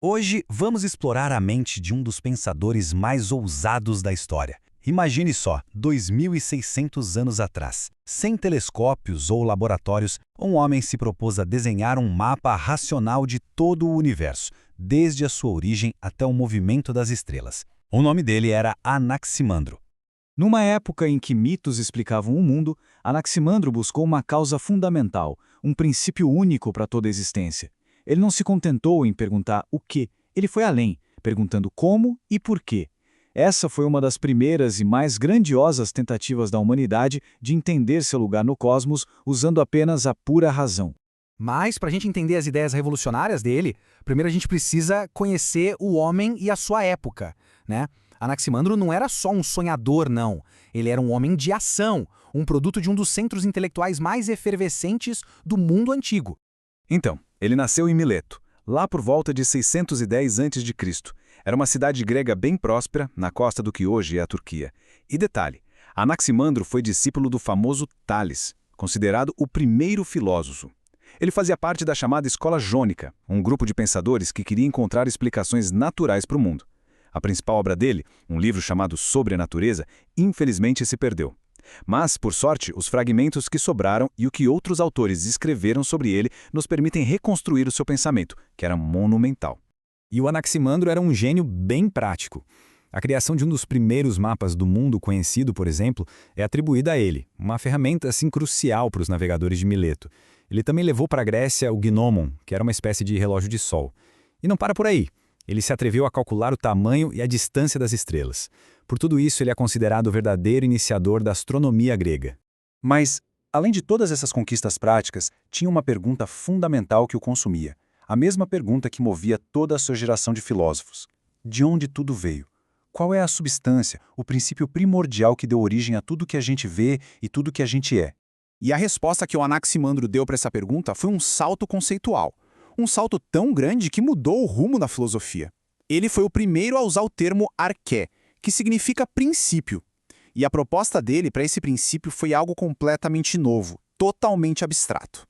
Hoje vamos explorar a mente de um dos pensadores mais ousados da história. Imagine só, 2.600 anos atrás, sem telescópios ou laboratórios, um homem se propôs a desenhar um mapa racional de todo o universo, desde a sua origem até o movimento das estrelas. O nome dele era Anaximandro. Numa época em que mitos explicavam o mundo, Anaximandro buscou uma causa fundamental, um princípio único para toda a existência. Ele não se contentou em perguntar o quê, ele foi além, perguntando como e por quê. Essa foi uma das primeiras e mais grandiosas tentativas da humanidade de entender seu lugar no cosmos usando apenas a pura razão. Mas, para a gente entender as ideias revolucionárias dele, primeiro a gente precisa conhecer o homem e a sua época, né? Anaximandro não era só um sonhador, não. Ele era um homem de ação, um produto de um dos centros intelectuais mais efervescentes do mundo antigo. Então, ele nasceu em Mileto, lá por volta de 610 a.C. Era uma cidade grega bem próspera, na costa do que hoje é a Turquia. E detalhe, Anaximandro foi discípulo do famoso Tales, considerado o primeiro filósofo. Ele fazia parte da chamada Escola Jônica, um grupo de pensadores que queria encontrar explicações naturais para o mundo. A principal obra dele, um livro chamado Sobre a Natureza, infelizmente se perdeu. Mas, por sorte, os fragmentos que sobraram e o que outros autores escreveram sobre ele nos permitem reconstruir o seu pensamento, que era monumental. E o Anaximandro era um gênio bem prático. A criação de um dos primeiros mapas do mundo conhecido, por exemplo, é atribuída a ele, uma ferramenta assim crucial para os navegadores de Mileto. Ele também levou para a Grécia o gnomon, que era uma espécie de relógio de sol. E não para por aí. Ele se atreveu a calcular o tamanho e a distância das estrelas. Por tudo isso, ele é considerado o verdadeiro iniciador da astronomia grega. Mas, além de todas essas conquistas práticas, tinha uma pergunta fundamental que o consumia. A mesma pergunta que movia toda a sua geração de filósofos. De onde tudo veio? Qual é a substância, o princípio primordial que deu origem a tudo que a gente vê e tudo que a gente é? E a resposta que o Anaximandro deu para essa pergunta foi um salto conceitual. Um salto tão grande que mudou o rumo da filosofia. Ele foi o primeiro a usar o termo arqué, que significa princípio. E a proposta dele para esse princípio foi algo completamente novo, totalmente abstrato.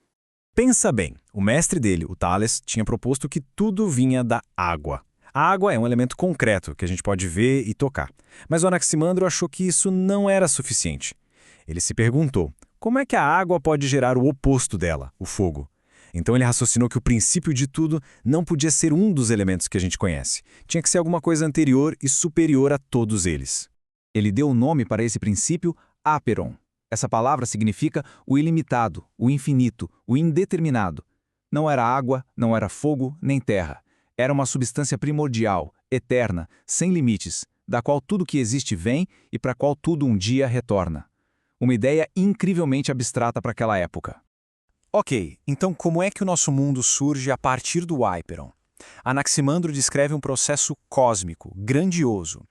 Pensa bem, o mestre dele, o Tales, tinha proposto que tudo vinha da água. A água é um elemento concreto que a gente pode ver e tocar. Mas o Anaximandro achou que isso não era suficiente. Ele se perguntou, como é que a água pode gerar o oposto dela, o fogo? Então ele raciocinou que o princípio de tudo não podia ser um dos elementos que a gente conhece. Tinha que ser alguma coisa anterior e superior a todos eles. Ele deu o nome para esse princípio Aperon. Essa palavra significa o ilimitado, o infinito, o indeterminado. Não era água, não era fogo, nem terra. Era uma substância primordial, eterna, sem limites, da qual tudo que existe vem e para a qual tudo um dia retorna. Uma ideia incrivelmente abstrata para aquela época. Ok, então como é que o nosso mundo surge a partir do Hyperon? Anaximandro descreve um processo cósmico, grandioso.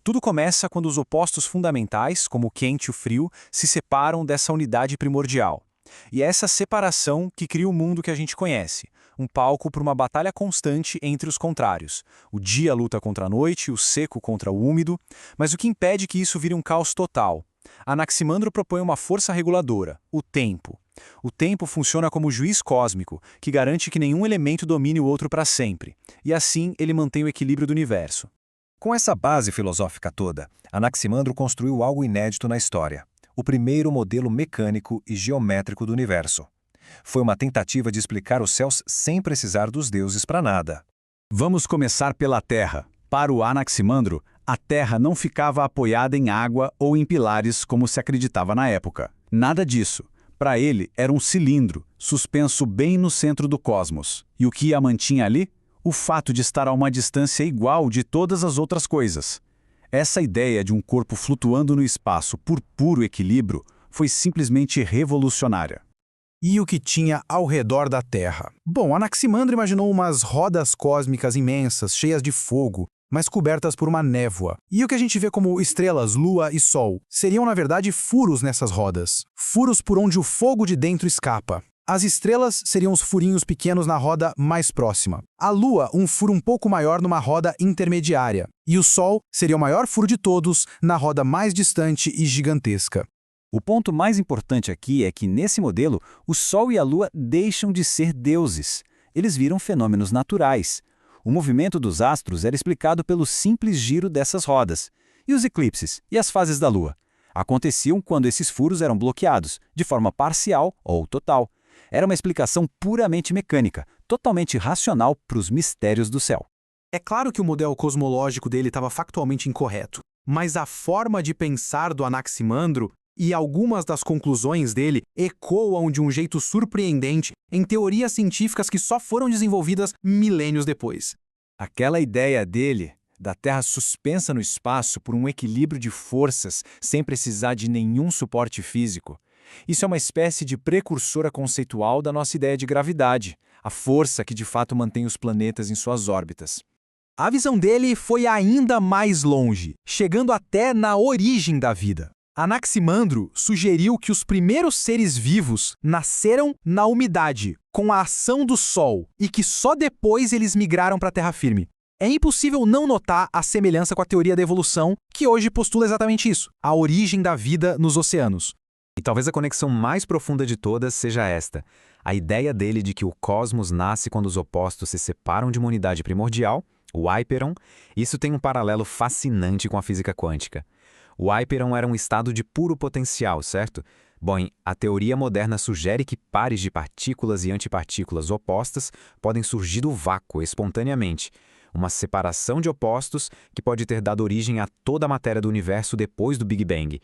Tudo começa quando os opostos fundamentais, como o quente e o frio, se separam dessa unidade primordial. E é essa separação que cria o mundo que a gente conhece, um palco para uma batalha constante entre os contrários. O dia luta contra a noite, o seco contra o úmido, mas o que impede que isso vire um caos total? Anaximandro propõe uma força reguladora, o tempo. O tempo funciona como juiz cósmico, que garante que nenhum elemento domine o outro para sempre, e assim ele mantém o equilíbrio do universo. Com essa base filosófica toda, Anaximandro construiu algo inédito na história, o primeiro modelo mecânico e geométrico do universo. Foi uma tentativa de explicar os céus sem precisar dos deuses para nada. Vamos começar pela Terra. Para o Anaximandro, a Terra não ficava apoiada em água ou em pilares como se acreditava na época. Nada disso. Para ele, era um cilindro, suspenso bem no centro do cosmos. E o que a mantinha ali? O fato de estar a uma distância igual de todas as outras coisas. Essa ideia de um corpo flutuando no espaço por puro equilíbrio foi simplesmente revolucionária. E o que tinha ao redor da Terra? Bom, Anaximandro imaginou umas rodas cósmicas imensas, cheias de fogo, mas cobertas por uma névoa. E o que a gente vê como estrelas, lua e sol seriam, na verdade, furos nessas rodas. Furos por onde o fogo de dentro escapa. As estrelas seriam os furinhos pequenos na roda mais próxima. A lua, um furo um pouco maior numa roda intermediária. E o sol seria o maior furo de todos na roda mais distante e gigantesca. O ponto mais importante aqui é que, nesse modelo, o Sol e a Lua deixam de ser deuses. Eles viram fenômenos naturais. O movimento dos astros era explicado pelo simples giro dessas rodas. E os eclipses e as fases da Lua? Aconteciam quando esses furos eram bloqueados, de forma parcial ou total. Era uma explicação puramente mecânica, totalmente racional para os mistérios do céu. É claro que o modelo cosmológico dele estava factualmente incorreto, mas a forma de pensar do Anaximandro e algumas das conclusões dele ecoam de um jeito surpreendente em teorias científicas que só foram desenvolvidas milênios depois. Aquela ideia dele, da Terra suspensa no espaço por um equilíbrio de forças sem precisar de nenhum suporte físico, isso é uma espécie de precursora conceitual da nossa ideia de gravidade, a força que de fato mantém os planetas em suas órbitas. A visão dele foi ainda mais longe, chegando até na origem da vida. Anaximandro sugeriu que os primeiros seres vivos nasceram na umidade, com a ação do Sol, e que só depois eles migraram para a terra firme. É impossível não notar a semelhança com a teoria da evolução, que hoje postula exatamente isso, a origem da vida nos oceanos. E talvez a conexão mais profunda de todas seja esta: a ideia dele de que o cosmos nasce quando os opostos se separam de uma unidade primordial, o Hyperon. Isso tem um paralelo fascinante com a física quântica. O Hyperon era um estado de puro potencial, certo? Bom, a teoria moderna sugere que pares de partículas e antipartículas opostas podem surgir do vácuo espontaneamente. Uma separação de opostos que pode ter dado origem a toda a matéria do universo depois do Big Bang.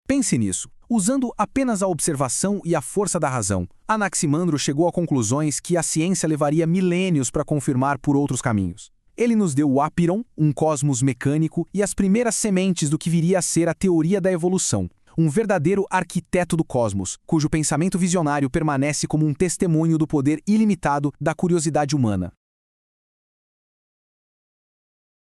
Pense nisso. Usando apenas a observação e a força da razão, Anaximandro chegou a conclusões que a ciência levaria milênios para confirmar por outros caminhos. Ele nos deu o Apiron, um cosmos mecânico, e as primeiras sementes do que viria a ser a teoria da evolução. Um verdadeiro arquiteto do cosmos, cujo pensamento visionário permanece como um testemunho do poder ilimitado da curiosidade humana.